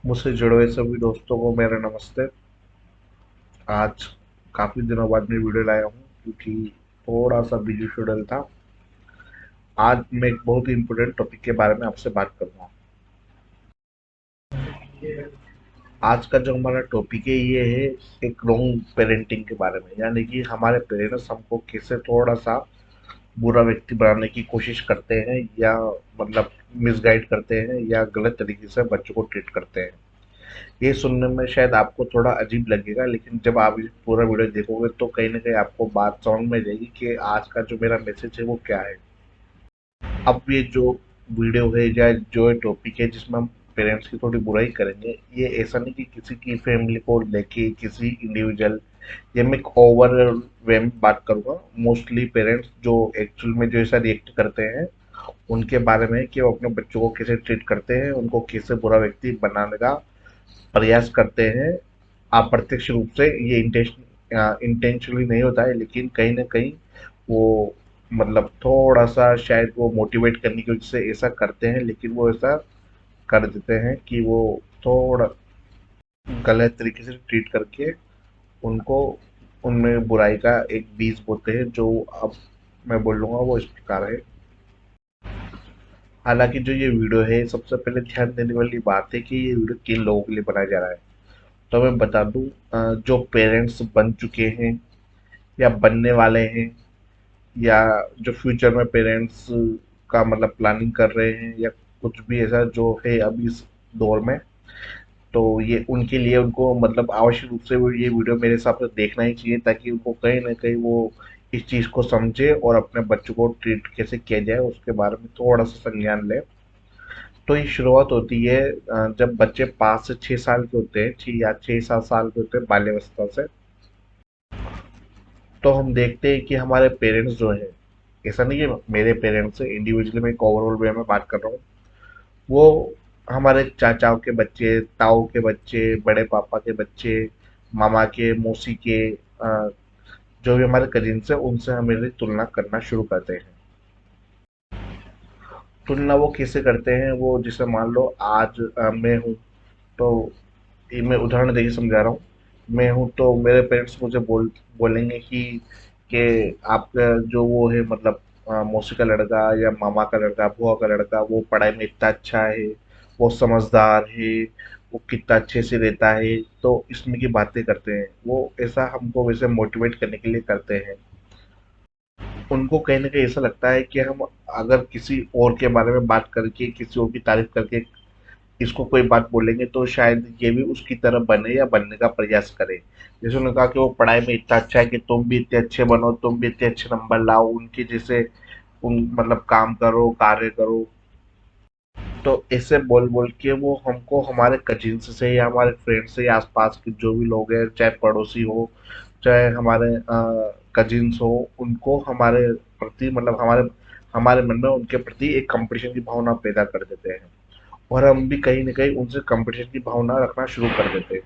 मुझसे जुड़े हुए सभी दोस्तों को मेरा नमस्ते। आज काफ़ी दिनों बाद मैं वीडियो लाया हूँ क्योंकि थोड़ा सा बिजी शेड्यूल था। आज मैं एक बहुत ही इम्पोर्टेंट टॉपिक के बारे में आपसे बात करूँगा। आज का जो हमारा टॉपिक है ये है एक रॉन्ग पेरेंटिंग के बारे में, यानी कि हमारे पेरेंट्स हमको कैसे थोड़ा सा बुरा व्यक्ति बनाने की कोशिश करते हैं या मतलब मिसगाइड करते हैं या गलत तरीके से बच्चों को ट्रीट करते हैं। ये सुनने में शायद आपको थोड़ा अजीब लगेगा, लेकिन जब आप ये पूरा वीडियो देखोगे तो कहीं ना कहीं आपको बात समझ में जाएगी कि आज का जो मेरा मैसेज है वो क्या है। अब ये जो वीडियो है या जो टॉपिक है जिसमें हम पेरेंट्स की थोड़ी बुराई करेंगे, ये ऐसा नहीं कि किसी की फैमिली को लेके किसी इंडिविजुअल, ये मैं ओवर वे में बात करूँगा। मोस्टली पेरेंट्स जो एक्चुअल में जो ऐसा रिएक्ट करते हैं उनके बारे में, कि वो अपने बच्चों को कैसे ट्रीट करते हैं, उनको कैसे बुरा व्यक्ति बनाने का प्रयास करते हैं। अप्रत्यक्ष रूप से ये इंटेंशनली नहीं होता है, लेकिन कहीं ना कहीं वो मतलब थोड़ा सा शायद वो मोटिवेट करने की वजह से ऐसा करते हैं, लेकिन वो ऐसा कर देते हैं कि वो थोड़ा गलत तरीके से ट्रीट करके उनको उनमें बुराई का एक बीज बोते हैं, जो अब मैं बोल लूँगा वो इस प्रकार है। हालांकि जो ये वीडियो है, सबसे पहले ध्यान देने वाली बात है कि ये वीडियो किन लोगों के लिए बनाया जा रहा है। तो मैं बता दूं, जो पेरेंट्स बन चुके हैं या बनने वाले हैं, या जो फ्यूचर में पेरेंट्स का मतलब प्लानिंग कर रहे हैं, या कुछ भी ऐसा जो है अभी इस दौर में, तो ये उनके लिए उनको मतलब आवश्यक रूप से वो ये वीडियो मेरे हिसाब से देखना ही चाहिए, ताकि उनको कहीं ना कहीं वो इस चीज़ को समझे और अपने बच्चों को ट्रीट कैसे किया जाए उसके बारे में थोड़ा सा संज्ञान ले। तो ये शुरुआत होती है जब बच्चे 5 से 6 साल के होते हैं, 6 या 6 7 साल के होते हैं, बाल्यावस्था से। तो हम देखते हैं कि हमारे पेरेंट्स जो है, ऐसा नहीं है मेरे पेरेंट्स से इंडिविजुअली, मैं एक ओवरऑल वे में बात कर रहा हूँ, वो हमारे चाचाओं के बच्चे, ताऊ के बच्चे, बड़े पापा के बच्चे, मामा के, मौसी के, जो भी हमारे कजिन्स हैं उनसे हमें तुलना करना शुरू करते हैं। तुलना वो कैसे करते हैं, वो जैसे मान लो आज मैं हूँ, तो ये मैं उदाहरण देके समझा रहा हूँ। मैं हूँ तो मेरे पेरेंट्स मुझे बोलेंगे कि आपका जो वो है मतलब मौसी का लड़का या मामा का लड़का, बुआ का लड़का, वो पढ़ाई में इतना अच्छा है, वो समझदार है, वो कितना अच्छे से रहता है। तो इसमें की बातें करते हैं, वो ऐसा हमको वैसे मोटिवेट करने के लिए करते हैं। उनको कहीं ना कहीं ऐसा लगता है कि हम अगर किसी और के बारे में बात करके, किसी और की तारीफ करके इसको कोई बात बोलेंगे, तो शायद ये भी उसकी तरह बने या बनने का प्रयास करे। जैसे उन्होंने कहा कि वो पढ़ाई में इतना अच्छा है कि तुम भी इतने अच्छे बनो, तुम भी इतने अच्छे नंबर लाओ उनके जैसे, उन मतलब काम करो, कार्य करो। तो ऐसे बोल बोल के वो हमको हमारे कजिन्स से या हमारे फ्रेंड से या आसपास के जो भी लोग हैं, चाहे पड़ोसी हो, चाहे हमारे कजिन्स हो, उनको हमारे प्रति मतलब हमारे हमारे मन में उनके प्रति एक कंपटीशन की भावना पैदा कर देते हैं, और हम भी कहीं ना कहीं उनसे कंपटीशन की भावना रखना शुरू कर देते हैं।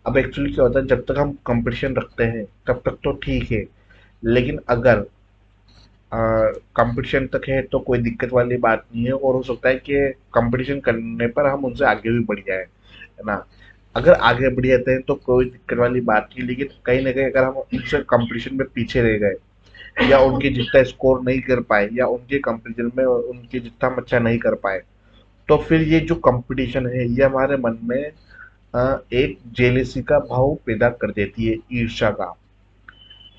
अब एक्चुअली क्या होता है, जब तक हम कंपटीशन रखते हैं तब तक तो ठीक है, लेकिन अगर कंपटीशन तक है तो कोई दिक्कत वाली बात नहीं है, और हो सकता है कि कंपटीशन करने पर हम उनसे आगे भी बढ़ जाए, है ना। अगर आगे बढ़ जाते हैं तो कोई दिक्कत वाली बात नहीं, लेकिन कहीं ना कहीं अगर हम उनसे कंपटीशन में पीछे रह गए, या उनके जितना स्कोर नहीं कर पाए, या उनके कंपटीशन में उनके जितना हम अच्छा नहीं कर पाए, तो फिर ये जो कंपटीशन है ये हमारे मन में एक जेलेसी का भाव पैदा कर देती है, ईर्ष्या का।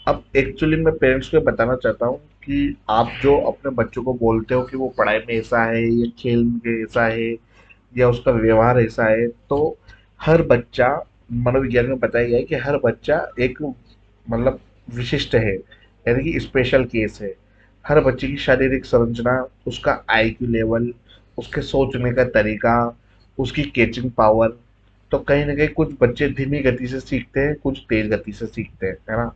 अब एक्चुअली मैं पेरेंट्स को बताना चाहता हूँ कि आप जो अपने बच्चों को बोलते हो कि वो पढ़ाई में ऐसा है या खेल में ऐसा है या उसका व्यवहार ऐसा है, तो हर बच्चा, मनोविज्ञान में बताया गया है कि हर बच्चा एक मतलब विशिष्ट है, यानी कि स्पेशल केस है। हर बच्चे की शारीरिक संरचना, उसका आईक्यू लेवल, उसके सोचने का तरीका, उसकी कैचिंग पावर, तो कहीं ना कहीं कुछ बच्चे धीमी गति से सीखते हैं, कुछ तेज गति से सीखते हैं, है ना।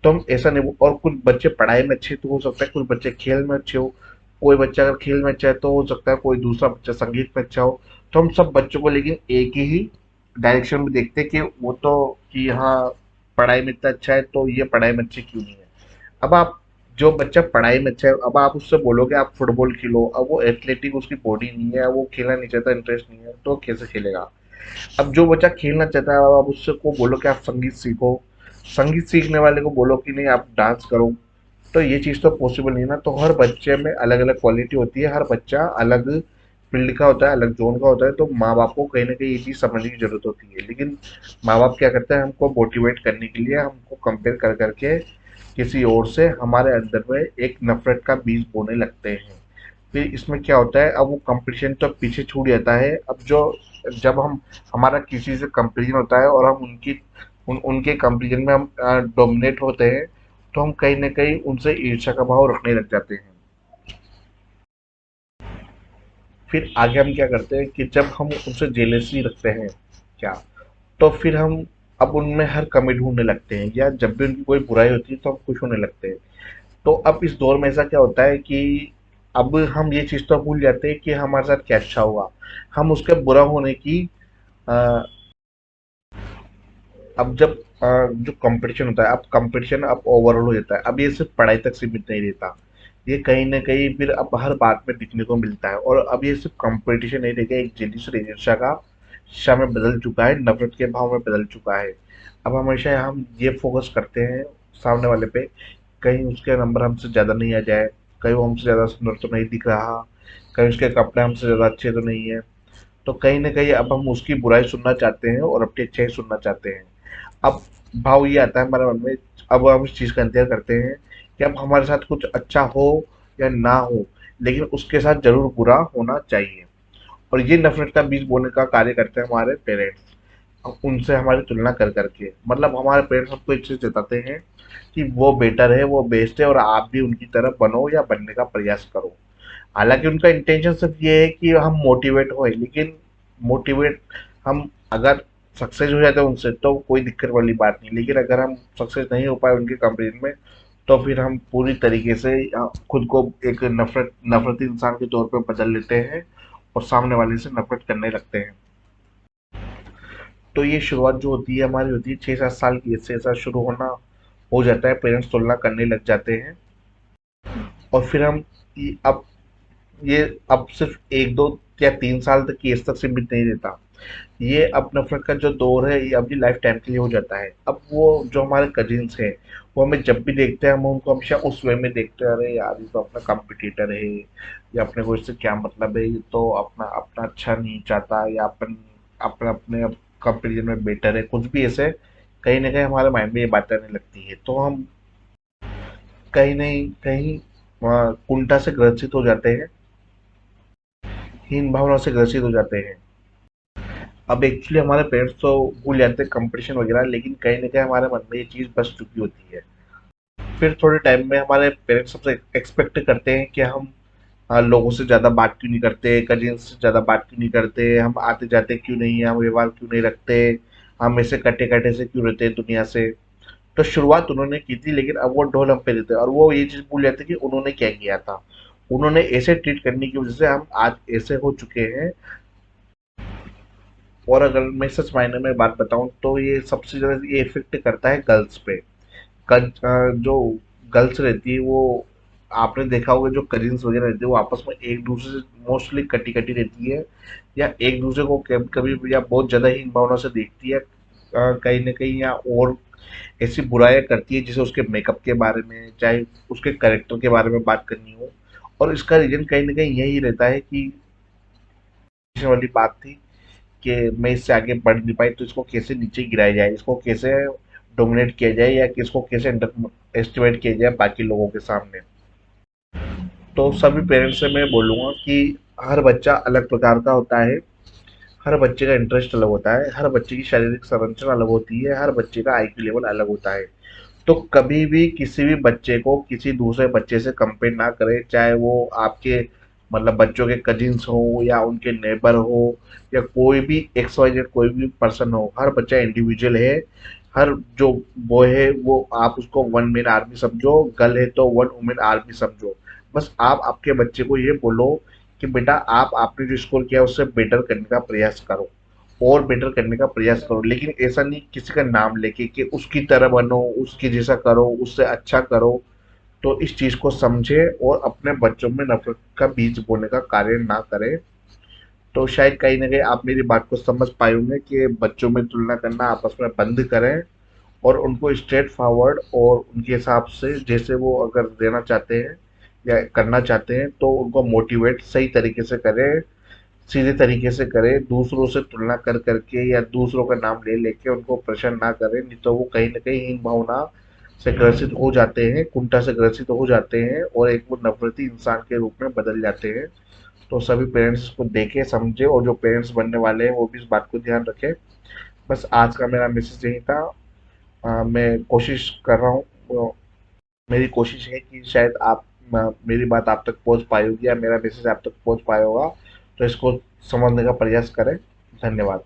तो हम ऐसा नहीं, और कुछ बच्चे पढ़ाई में अच्छे तो हो सकता है, कुछ बच्चे खेल में अच्छे हो। कोई बच्चा अगर खेल में अच्छा है तो हो सकता है कोई दूसरा बच्चा संगीत में अच्छा हो। तो हम सब बच्चों को लेकिन एक ही डायरेक्शन में देखते हैं कि वो तो, कि हाँ पढ़ाई में इतना अच्छा है तो ये पढ़ाई में अच्छे क्यों नहीं है। अब आप, जो बच्चा पढ़ाई में अच्छा है, अब आप उससे बोलोगे आप फुटबॉल खेलो, अब वो एथलेटिक उसकी बॉडी नहीं है, वो खेलना नहीं चाहता, इंटरेस्ट नहीं है, तो कैसे खेलेगा। अब जो बच्चा खेलना चाहता है अब उससे को बोलो कि आप संगीत सीखो, संगीत सीखने वाले को बोलो कि नहीं आप डांस करो, तो ये चीज़ तो पॉसिबल नहीं ना। तो हर बच्चे में अलग अलग क्वालिटी होती है, हर बच्चा अलग फील्ड का होता है, अलग जोन का होता है। तो माँ बाप को कहीं ना कहीं ये चीज़ समझने की जरूरत होती है, लेकिन माँ बाप क्या करते हैं, हमको मोटिवेट करने के लिए हमको कंपेयर कर करके किसी और से हमारे अंदर में एक नफरत का बीज बोने लगते हैं। फिर इसमें क्या होता है, अब वो कंपटीशन तो पीछे छूट जाता है। अब जो जब हम हमारा किसी से कंपटीशन होता है और हम उनके कंपटीशन में हम डोमिनेट होते हैं, तो हम कहीं ना कहीं उनसे ईर्ष्या का भाव रखने लग जाते हैं। फिर आगे हम क्या करते हैं कि जब हम उनसे जेलेसी रखते हैं क्या, तो फिर हम अब उनमें हर कमी ढूंढने लगते हैं, या जब भी उनकी कोई बुराई होती है तो हम खुश होने लगते हैं। तो अब इस दौर में ऐसा क्या होता है कि अब हम ये चीज़ तो भूल जाते हैं कि हमारे साथ क्या अच्छा हुआ, हम उसके बुरा होने की अ, अब जब जो कंपटीशन होता है, अब कंपटीशन अब ओवरऑल हो जाता है, अब ये सिर्फ पढ़ाई तक सीमित नहीं रहता, ये कहीं ना कहीं फिर अब हर बात में दिखने को मिलता है। और अब ये सिर्फ कंपटीशन नहीं रह गया, एक जेलिस और ईर्ष्या का ईर्ष्या में बदल चुका है, नफरत के भाव में बदल चुका है। अब हमेशा हम ये फोकस करते हैं सामने वाले पे, कहीं उसके नंबर हमसे ज़्यादा नहीं आ जाए, कहीं वो हमसे ज़्यादा सुंदर तो नहीं दिख रहा, कहीं उसके कपड़े हमसे ज़्यादा अच्छे तो नहीं है। तो कहीं न कहीं अब हम उसकी बुराई सुनना चाहते हैं और अपनी अच्छाई सुनना चाहते हैं। अब भाव ये आता है हमारे मन में, अब हम इस चीज़ का इंतज़ार करते हैं कि अब हमारे साथ कुछ अच्छा हो या ना हो, लेकिन उसके साथ ज़रूर बुरा होना चाहिए। और ये नफ़रत का बीज बोने का कार्य करते हैं हमारे पेरेंट्स। अब उनसे हमारी तुलना कर करके, मतलब हमारे पेरेंट्स हमको एक चीज़ जताते हैं कि वो बेटर है, वो बेस्ट है, और आप भी उनकी तरह बनो या बनने का प्रयास करो। हालांकि उनका इंटेंशन सिर्फ ये है कि हम मोटिवेट हों, लेकिन मोटिवेट हम अगर सक्सेस हो जाते हैं उनसे तो कोई दिक्कत वाली बात नहीं, लेकिन अगर हम सक्सेस नहीं हो पाए उनके कंपेरिजन में, तो फिर हम पूरी तरीके से खुद को एक नफरती इंसान के तौर पे बदल लेते हैं और सामने वाले से नफरत करने लगते हैं। तो ये शुरुआत जो होती है हमारी, होती है 6-7 साल की, इससे ऐसा शुरू होना हो जाता है, पेरेंट्स तुलना करने लग जाते हैं। और फिर हम अब ये अब सिर्फ 1, 2 या 3 साल तक की एज तक सीमित नहीं रहता, ये अब नफरत का जो दौर है ये अपनी लाइफ टाइम के लिए हो जाता है। अब वो जो हमारे कजिन्स हैं, वो हमें जब भी देखते हैं हम उनको हमेशा उस वे में देखते हैं, अरे यार ये तो अपना कॉम्पिटिटर है, या अपने को इससे क्या मतलब है, ये तो अपना अपना अच्छा नहीं चाहता, या अपन अपने अपने कंपेरिजन में बेटर है, कुछ भी ऐसे कहीं ना कहीं हमारे माइंड में ये बातें आने लगती है। तो हम कहीं नहीं कहीं कुंठा से ग्रसित हो जाते हैं, हीन भावना से ग्रसित हो जाते हैं। अब एक्चुअली हमारे पेरेंट्स तो भूल जाते हैं कंपटीशन वगैरह, लेकिन कहीं ना कहीं हमारे मन में ये चीज़ बस चुकी होती है। फिर थोड़े टाइम में हमारे पेरेंट्स सबसे एक्सपेक्ट करते हैं कि हम लोगों से ज़्यादा बात क्यों नहीं करते, कजिन्स से ज़्यादा बात क्यों नहीं करते, हम आते जाते क्यों नहीं हैं, हम व्यवहार क्यों नहीं रखते, हम ऐसे कटे कटे से क्यों रहते हैं दुनिया से। तो शुरुआत उन्होंने की थी, लेकिन अब वो ढोल हम पे देते हैं और वो ये चीज़ भूल जाते हैं कि उन्होंने क्या किया था। उन्होंने ऐसे ट्रीट करने की वजह से हम आज ऐसे हो चुके हैं। और अगर मैं सच मायने में बात बताऊं तो ये सबसे ज़्यादा ये इफेक्ट करता है गर्ल्स पे। जो गर्ल्स रहती है वो, आपने देखा होगा जो कजिन्स वगैरह रहते हैं वो आपस में एक दूसरे से मोस्टली कटी कटी रहती है, या एक दूसरे को कभी कभी या बहुत ज़्यादा हीन भावना से देखती है, कहीं ना कहीं, या और ऐसी बुराइयां करती है जैसे उसके मेकअप के बारे में, चाहे उसके करेक्टर के बारे में बात करनी हो। और इसका रीजन कहीं ना कहीं यही रहता है कि वाली बात थी कि मैं इससे आगे बढ़ नहीं पाई, तो इसको कैसे नीचे गिराया जाए, इसको कैसे डोमिनेट किया जाए, या इसको कैसे अंडर एस्टिमेट किया जाए बाकी लोगों के सामने। तो सभी पेरेंट्स से मैं बोलूँगा कि हर बच्चा अलग प्रकार का होता है, हर बच्चे का इंटरेस्ट अलग होता है, हर बच्चे की शारीरिक संरचना अलग होती है, हर बच्चे का आईक्यू लेवल अलग होता है। तो कभी भी किसी भी बच्चे को किसी दूसरे बच्चे से कंपेयर ना करें, चाहे वो आपके मतलब बच्चों के कजिन्स हो, या उनके नेबर हो, या कोई भी एक्स वाई जेड कोई भी पर्सन हो, हर बच्चा इंडिविजुअल है। हर जो बॉय है वो आप उसको वन मैन आर्मी समझो, गर्ल है तो वन वुमेन आर्मी समझो। बस आप आपके बच्चे को ये बोलो कि बेटा आप आपने जो स्कोर किया उससे बेटर करने का प्रयास करो, और बेटर करने का प्रयास करो, लेकिन ऐसा नहीं किसी का नाम लेके कि उसकी तरह बनो, उसके जैसा करो, उससे अच्छा करो। तो इस चीज को समझे और अपने बच्चों में नफरत का बीज बोने का कार्य ना करें। तो शायद कहीं ना कहीं आप मेरी बात को समझ पाए होंगे कि बच्चों में तुलना करना आपस में बंद करें, और उनको स्ट्रेट फॉरवर्ड और उनके हिसाब से जैसे वो अगर देना चाहते हैं या करना चाहते हैं तो उनको मोटिवेट सही तरीके से करें, सीधे तरीके से करें। दूसरों से तुलना कर करके या दूसरों का नाम ले लेके उनको परेशान ना करें, नहीं तो वो कहीं ना कहीं हीन भावना से ग्रसित हो जाते हैं, कुंठा से ग्रसित हो जाते हैं और एक वो नफरती इंसान के रूप में बदल जाते हैं। तो सभी पेरेंट्स को देखे समझे, और जो पेरेंट्स बनने वाले हैं वो भी इस बात को ध्यान रखें। बस आज का मेरा मैसेज यही था। मैं कोशिश कर रहा हूँ, मेरी कोशिश है कि शायद आप मेरी बात आप तक पहुंच पाई होगी या मेरा मैसेज आप तक पहुंच पाया होगा। तो इसको समझने का प्रयास करें। धन्यवाद।